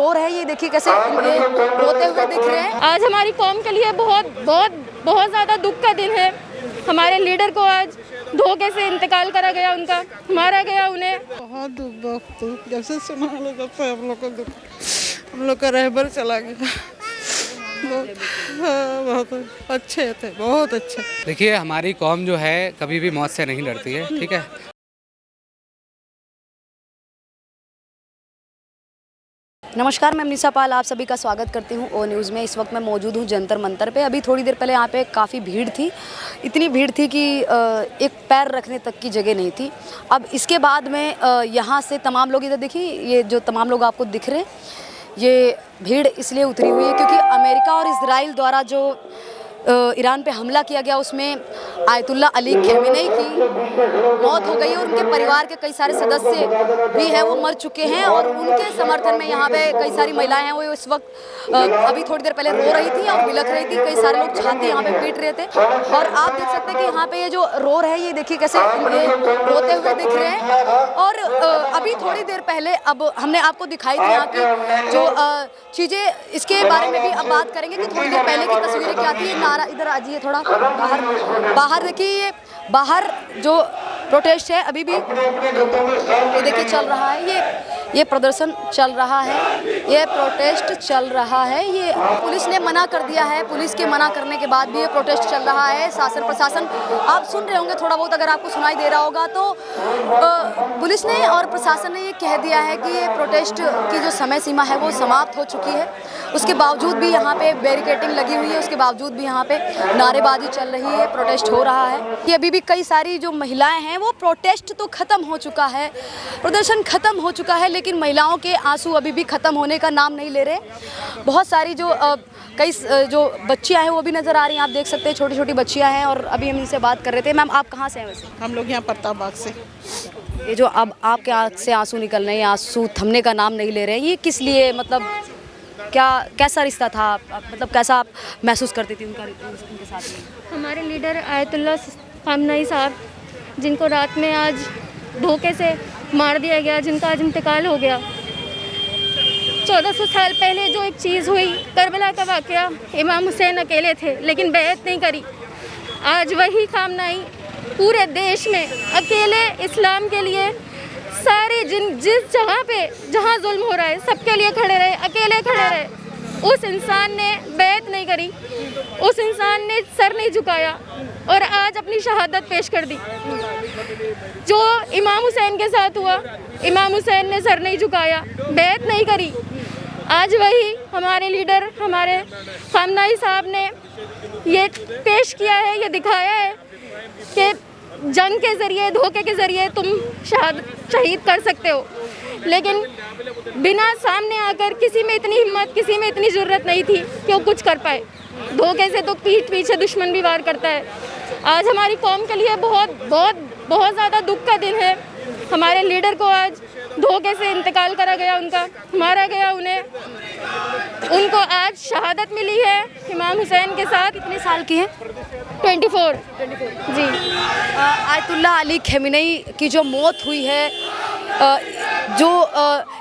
रो रहे हैं, ये देखिए कैसे ये रोते हुए दिख रहे हैं। आज हमारी कौम के लिए बहुत बहुत बहुत ज़्यादा दुख का दिन है। हमारे लीडर को आज धोखे से इंतकाल करा गया, उनका मारा गया उन्हें। बहुत दुख जब से सुना जब से हम लोग को दुख, हम लोग का रहबर चला गया। बहुत अच्छे थे, बहुत अच्छे। देखिए हमारी कौम जो है कभी भी मौत से नहीं डरती है, ठीक है। नमस्कार, मैं निशा पाल आप सभी का स्वागत करती हूँ ओ न्यूज़ में। इस वक्त मैं मौजूद हूँ जंतर मंतर पे। अभी थोड़ी देर पहले यहाँ पे काफ़ी भीड़ थी, इतनी भीड़ थी कि एक पैर रखने तक की जगह नहीं थी। अब इसके बाद में यहाँ से तमाम लोग, इधर देखिए ये जो तमाम लोग आपको दिख रहे हैं, ये भीड़ इसलिए उतरी हुई है क्योंकि अमेरिका और इजराइल द्वारा जो ईरान पे हमला किया गया उसमें आयतुल्ला अली खमेनी की मौत हो गई है और उनके परिवार के कई सारे सदस्य भी हैं, वो मर चुके हैं। और उनके समर्थन में यहाँ पे कई सारी महिलाएं हैं, वो इस वक्त अभी थोड़ी देर पहले रो रही थी और बिलख रही थी। कई सारे लोग छाती यहाँ पे पीट रहे थे और आप देख सकते हैं कि यहाँ पे ये जो रो रहे हैं, ये देखिए कैसे ये रोते हुए दिख रहे हैं। और अभी थोड़ी देर पहले अब हमने आपको दिखाई थी यहाँ की जो चीज़ें, इसके बारे में भी अब बात करेंगे कि थोड़ी देर पहले की तस्वीरें क्या थी। इधर आ जाइए थोड़ा बाहर देखिए, ये बाहर जो प्रोटेस्ट है अभी भी ये देखिए चल रहा है, ये प्रदर्शन चल रहा है, ये प्रोटेस्ट चल रहा है। ये पुलिस ने मना कर दिया है, पुलिस के मना करने के बाद भी ये प्रोटेस्ट चल रहा है। शासन प्रशासन, आप सुन रहे होंगे थोड़ा बहुत, अगर आपको सुनाई दे रहा होगा तो पुलिस ने और प्रशासन ने ये कह दिया है कि ये प्रोटेस्ट की जो समय सीमा है वो समाप्त हो चुकी है। उसके बावजूद भी यहाँ पे बैरिकेडिंग लगी हुई है, उसके बावजूद भी यहाँ पे नारेबाजी चल रही है, प्रोटेस्ट हो रहा है। ये अभी भी कई सारी जो महिलाएं हैं, वो प्रोटेस्ट तो ख़त्म हो चुका है, प्रदर्शन ख़त्म हो चुका है, लेकिन महिलाओं के आंसू अभी भी ख़त्म होने का नाम नहीं ले रहे। बहुत सारी जो कई जो बच्चियां हैं वो भी नज़र आ रही हैं, आप देख सकते हैं छोटी छोटी बच्चियां हैं। और अभी हम इनसे बात कर रहे थे। मैम आप कहाँ से हैं वैसे? हम लोग यहाँ प्रताप बाग से। ये जो अब आपके आँख से आंसू निकल रहे हैं, आंसू थमने का नाम नहीं ले रहे हैं, ये किस लिए, मतलब क्या कैसा रिश्ता था, मतलब कैसा आप महसूस करती थी उनके साथ में? हमारे लीडर आयतुल्ला खमेनी साहब, जिनको रात में आज धोखे से मार दिया गया, जिनका आज इंतकाल हो गया। 1400 साल पहले जो एक चीज़ हुई, करबला का वाक़या, इमाम हुसैन अकेले थे लेकिन बैत नहीं करी। आज वही खमेनी पूरे देश में अकेले इस्लाम के लिए, सारे जिस जगह पे जहाँ जुल्म हो रहा है सबके लिए खड़े रहे, अकेले खड़े रहे। उस इंसान ने बैत नहीं करी, उस इंसान ने सर नहीं झुकाया और आज अपनी शहादत पेश कर दी। जो इमाम हुसैन के साथ हुआ, इमाम हुसैन ने सर नहीं झुकाया, बैत नहीं करी। आज वही हमारे लीडर, हमारे खमेनी साहब ने ये पेश किया है, ये दिखाया है कि जंग के ज़रिए, धोखे के ज़रिए तुम शहीद कर सकते हो, लेकिन बिना सामने आकर किसी में इतनी हिम्मत, किसी में इतनी ज़रूरत नहीं थी कि वो कुछ कर पाए। धोखे से तो पीठ पीछे दुश्मन भी वार करता है। आज हमारी कौम के लिए बहुत बहुत बहुत ज़्यादा दुख का दिन है। हमारे लीडर को आज धोखे से इंतकाल करा गया, उनका मारा गया उन्हें। उनको आज शहादत मिली है इमाम हुसैन के साथ। कितने साल की है? 24 जी। आयतुल्ला अली खमेनी की जो मौत हुई है, जो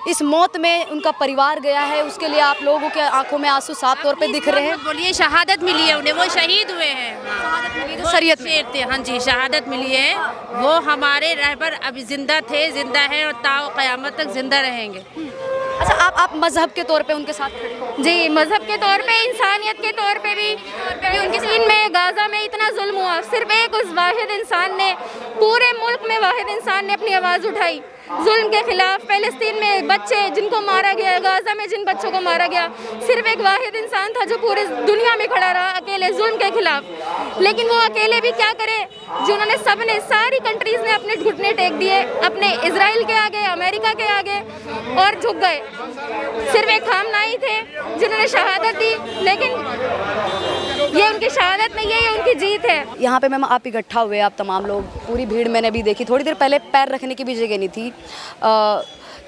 इस मौत में उनका परिवार गया है, उसके लिए आप लोगों के आंखों में आंसू साफ तौर पे दिख रहे हैं। बोलिए, शहादत मिली है उन्हें, वो शहीद हुए हैं। शहादत मिली जो शरीयत में। हाँ जी, शहादत मिली है। वो हमारे रहबर अभी जिंदा थे, जिंदा है और ताओ क़यामत तक जिंदा रहेंगे। अच्छा, आप मजहब के तौर पे उनके साथ खड़े हो? जी, मज़हब के तौर पे, इंसानियत के तौर पे भी उनकी सीन में गाज़ा में इतना जुल्म हुआ, सिर्फ एक उस वाहिद इंसान ने, पूरे मुल्क में वाहिद इंसान ने अपनी आवाज़ उठाई जुल्म के खिलाफ। फ़लस्तीन में बच्चे जिनको मारा गया, गाज़ा में जिन बच्चों को मारा गया, सिर्फ एक वाहिद इंसान था जो पूरे दुनिया में खड़ा रहा अकेले जुल्म के खिलाफ। लेकिन वो अकेले भी क्या करे, जिन्होंने सबने, सारी कंट्रीज़ ने अपने घुटने टेक दिए, अपने इजराइल के आगे, अमेरिका के आगे, और झुक गए। सिर्फ एक खमेनी थे जिन्होंने शहादत दी, लेकिन ये उनकी शहादत नहीं है, ये उनकी जीत है। यहाँ पे मैम आप इकट्ठा हुए, आप तमाम लोग, पूरी भीड़ मैंने भी देखी। थोड़ी देर पहले पैर रखने की भी जगह नहीं थी।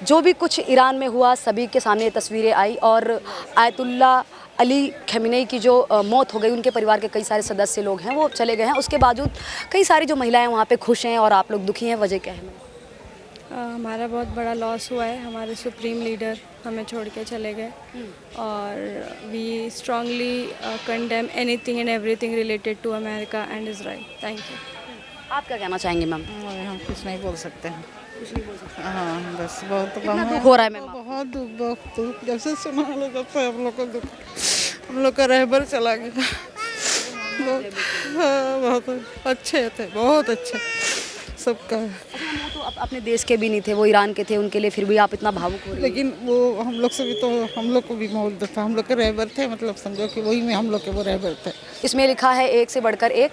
जो भी कुछ ईरान में हुआ सभी के सामने तस्वीरें आई और आयतुल्ला अली खमेनी की जो मौत हो गई, उनके परिवार के कई सारे सदस्य लोग हैं वो चले गए हैं। उसके बावजूद कई सारी जो महिलाएं वहाँ पे खुश हैं और आप लोग दुखी हैं, वजह क्या है? हमारा बहुत बड़ा लॉस हुआ है। हमारे सुप्रीम लीडर हमें छोड़ के चले गए और we strongly condemn anything and everything related to America and Israel. Thank you. आप क्या कहना चाहेंगे मैम? हम कुछ नहीं बोल सकते हैं। हाँ बस बहुत कितना दुख हो रहा है मैम? बहुत दुख जब से सुना लोग हम लोग को दुख, हम लोग का रहबर चला गया। हाँ बहुत अच्छे थे, बहुत अच्छे सबका। वो तो अपने देश के भी नहीं थे, वो ईरान के थे, उनके लिए फिर भी आप इतना भावुक हो रही हैं। लेकिन वो हम लोग से भी तो हम लोग को भी मौत था, हम लोग के रहबर थे, मतलब समझो कि वही में हम लोग के वो रहबर थे। इसमें लिखा है एक से बढ़कर एक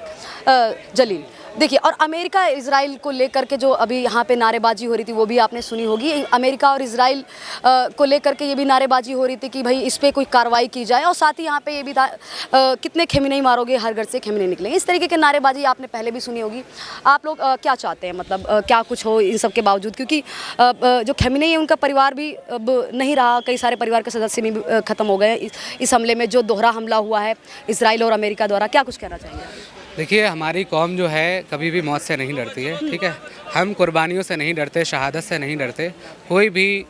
जलील। देखिए, और अमेरिका इजराइल को लेकर के जो अभी यहाँ पे नारेबाजी हो रही थी वो भी आपने सुनी होगी। अमेरिका और इजराइल को लेकर के ये भी नारेबाजी हो रही थी कि भाई इस पर कोई कार्रवाई की जाए, और साथ ही यहाँ पे ये भी था कितने खेमिनेई मारोगे, हर घर से खेमिनेई निकलेंगे। इस तरीके के नारेबाजी आपने पहले भी सुनी होगी। आप लोग क्या चाहते हैं, मतलब क्या कुछ हो इन सब के बावजूद? क्योंकि जो खेमिनेई है उनका परिवार भी अब नहीं रहा, कई सारे परिवार के सदस्य भी ख़त्म हो गए इस हमले में, जो दोहरा हमला हुआ है इजराइल और अमेरिका द्वारा। क्या कुछ कहना चाहेंगे? देखिए, हमारी कौम जो है कभी भी मौत से नहीं डरती है, ठीक है। हम कुर्बानियों से नहीं डरते, शहादत से नहीं डरते। कोई भी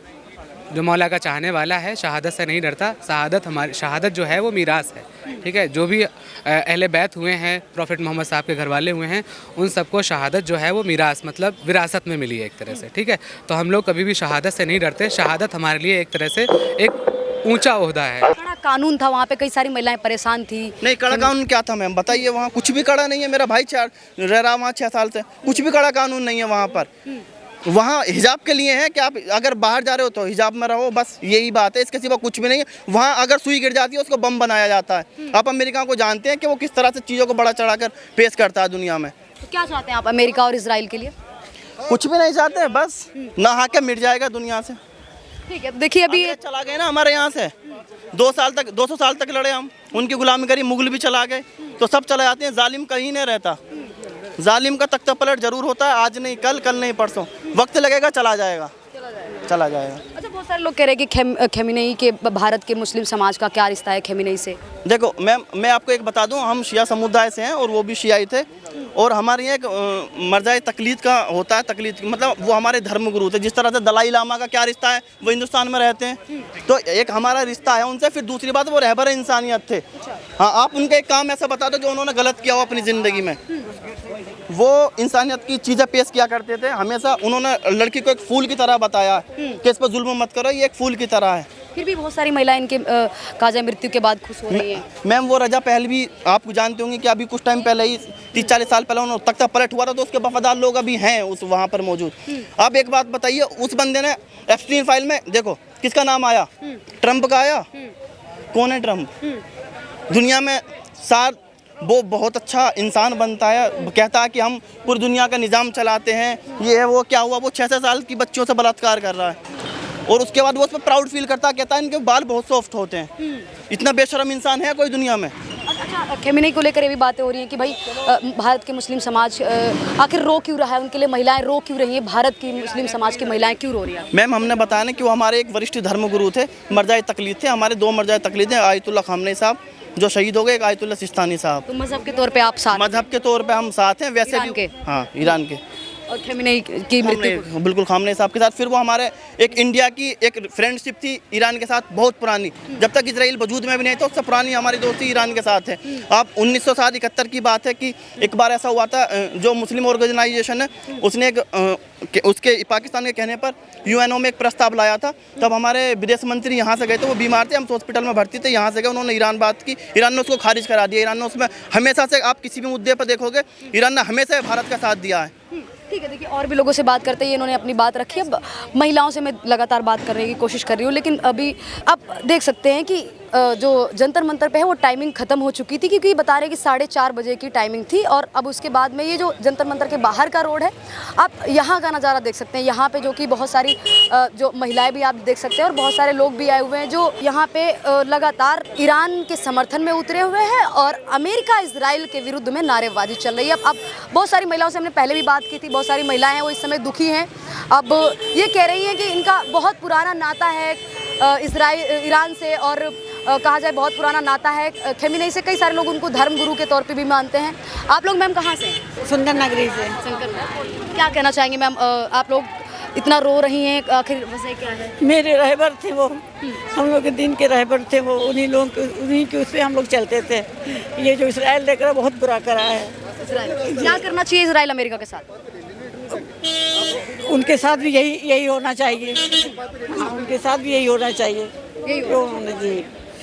जो मौला का चाहने वाला है शहादत से नहीं डरता। शहादत जो है वो मीरास है, ठीक है। जो भी अहले बैत हुए हैं, प्रॉफिट मोहम्मद साहब के घर वाले हुए हैं, उन सबको शहादत जो है वो मीरास मतलब विरासत में मिली है एक तरह से, ठीक है। तो हम लोग कभी भी शहादत से नहीं डरते। शहादत हमारे लिए एक तरह से एक ऊंचा ओहदा है। कड़ा कानून था वहाँ पे, कई सारी महिलाएं परेशान थी। नहीं, कड़ा कानून क्या था मैम, बताइए। वहाँ कुछ भी कड़ा नहीं है। मेरा भाई रह रहा वहाँ 6 साल से, कुछ भी कड़ा कानून नहीं है वहाँ पर। वहाँ हिजाब के लिए है कि आप अगर बाहर जा रहे हो तो हिजाब में रहो, बस यही बात है, इसके सिवा कुछ भी नहीं है। वहाँ अगर सुई गिर जाती है उसको बम बनाया जाता है। आप अमेरिका को जानते हैं कि वो किस तरह से चीज़ों को बड़ा चढ़ाकर पेश करता है दुनिया में। तो क्या चाहते हैं आप अमेरिका और इजराइल के लिए? कुछ भी नहीं चाहते, बस नहा के मिट जाएगा दुनिया से। ठीक है, देखिए अभी चला गए ना हमारे यहाँ से 200 साल तक लड़े हम, उनकी गुलामी करी, मुगल भी चला गए, तो सब चले जाते हैं। जालिम कहीं नहीं रहता, जालिम का तख्ता पलट जरूर होता है, आज नहीं कल, कल नहीं परसों, वक्त लगेगा, चला जाएगा। अच्छा, बहुत सारे लोग कह रहे हैं कि खेमिनेई के भारत के मुस्लिम समाज का क्या रिश्ता है खेमिनेई से? देखो मैम, मैं आपको एक बता दूं, हम शिया समुदाय से हैं और वो भी शियाई थे, और हमारे यहाँ एक मर्जाए तकलीद का होता है। तकलीद मतलब वो हमारे धर्म गुरु थे। जिस तरह से दलाई लामा का क्या रिश्ता है, वो हिंदुस्तान में रहते हैं, तो एक हमारा रिश्ता है उनसे। फिर दूसरी बात, वो रहबर इंसानियत थे। हाँ, आप उनका एक काम ऐसा बता दो जो उन्होंने गलत किया हो अपनी ज़िंदगी में। वो इंसानियत की चीज़ें पेश किया करते थे हमेशा। उन्होंने लड़की को एक फूल की तरह बताया कि इस पर जुल्म मत करो, ये एक फूल की तरह है। फिर भी बहुत सारी महिलाएं इनके काजा मृत्यु के बाद खुश हो रही हैं। मैम, वो रजा पहलवी आप जानते होंगे कि अभी कुछ टाइम पहले ही 30-40 साल पहले उन्होंने तख्ता पलट हुआ था, तो उसके वफादार लोग अभी हैं उस वहाँ पर मौजूद। आप एक बात बताइए, उस बंदे ने एप्स्टीन फाइल में देखो किसका नाम आया, ट्रंप का आया। कौन है ट्रंप? दुनिया में वो बहुत अच्छा इंसान बनता है, कहता है कि हम पूरी दुनिया का निज़ाम चलाते हैं, ये है वो। क्या हुआ, वो 6 साल की बच्चियों से बलात्कार कर रहा है, और उसके बाद वो उस पर प्राउड फील करता है, कहता है इनके बाल बहुत सॉफ्ट होते हैं। इतना बेशरम इंसान है कोई दुनिया में? अच्छा, खेमिनेई को लेकर ये भी बातें हो रही हैं कि भाई भारत के मुस्लिम समाज आखिर रो क्यों रहा है, उनके लिए महिलाएं रो क्यों रही हैं, भारत की मुस्लिम समाज की महिलाएं क्यों रो रही हैं? मैम, हमने बताया ना कि वो हमारे एक वरिष्ठ धर्म गुरु थे, मर्जाए तकलीद थे। हमारे 2 मर्जाए तकलीद हैं, आयतुल्लाह खामनेई साहब जो शहीद हो गए, एक आयतुल्लाह सिस्तानी साहब। तो मजहब के तौर पे आप साथ? मजहब के तौर पे हम साथ हैं, वैसे ईरान भी के? हाँ, ईरान के। और खेमिनेई की मृत्यु बिल्कुल खामनेई साहब के साथ। फिर वो हमारे एक इंडिया की एक फ्रेंडशिप थी ईरान के साथ, बहुत पुरानी, जब तक इजराइल वजूद में भी नहीं था उससे पुरानी हमारी दोस्ती ईरान के साथ है। आप 1971 की बात है कि एक बार ऐसा हुआ था, जो मुस्लिम ऑर्गेनाइजेशन है उसने उसके पाकिस्तान के कहने पर यूएनओ में एक प्रस्ताव लाया था। तब हमारे विदेश मंत्री यहाँ से गए थे, वो बीमार थे, हम हॉस्पिटल में भर्ती थे, यहाँ से गए, उन्होंने ईरान बात की, ईरान ने उसको खारिज करा दिया। ईरान ने उसमें हमेशा से, आप किसी भी मुद्दे पर देखोगे, ईरान ने हमेशा भारत का साथ दिया है। ठीक है, देखिए और भी लोगों से बात करते हैं, इन्होंने अपनी बात रखी। अब महिलाओं से मैं लगातार बात करने की कोशिश कर रही हूँ, लेकिन अभी आप देख सकते हैं कि जो जंतर मंतर पे है वो टाइमिंग ख़त्म हो चुकी थी, क्योंकि बता रहे कि 4:30 बजे की टाइमिंग थी। और अब उसके बाद में ये जो जंतर मंतर के बाहर का रोड है, आप यहाँ का नज़ारा देख सकते हैं। यहाँ पे जो कि बहुत सारी जो महिलाएं भी आप देख सकते हैं, और बहुत सारे लोग भी आए हुए हैं जो यहाँ पे लगातार ईरान के समर्थन में उतरे हुए हैं, और अमेरिका इजराइल के विरुद्ध में नारेबाजी चल रही है। अब बहुत सारी महिलाओं से हमने पहले भी बात की थी, बहुत सारी महिलाएँ हैं वो इस समय दुखी हैं। अब ये कह रही हैं कि इनका बहुत पुराना नाता है ईरान से, और कहा जाए बहुत पुराना नाता है खेमिनेई से। कई सारे लोग उनको धर्म गुरु के तौर पे भी मानते हैं। आप लोग मैम कहाँ से हैं? सुंदर नगरी से। क्या कहना चाहेंगे मैम, आप लोग इतना रो रही हैं, आखिर वजह क्या है? मेरे रहबर थे वो, हम लोग के दिन के रहबर थे वो, उन्हीं के उससे हम लोग चलते थे। ये जो इसराइल लेकर बहुत बुरा करा है। इजराइल क्या करना चाहिए इजराइल अमेरिका के साथ? उनके साथ भी यही होना चाहिए। हाँ, उनके साथ भी यही होना चाहिए। यही जो उन्होंने जी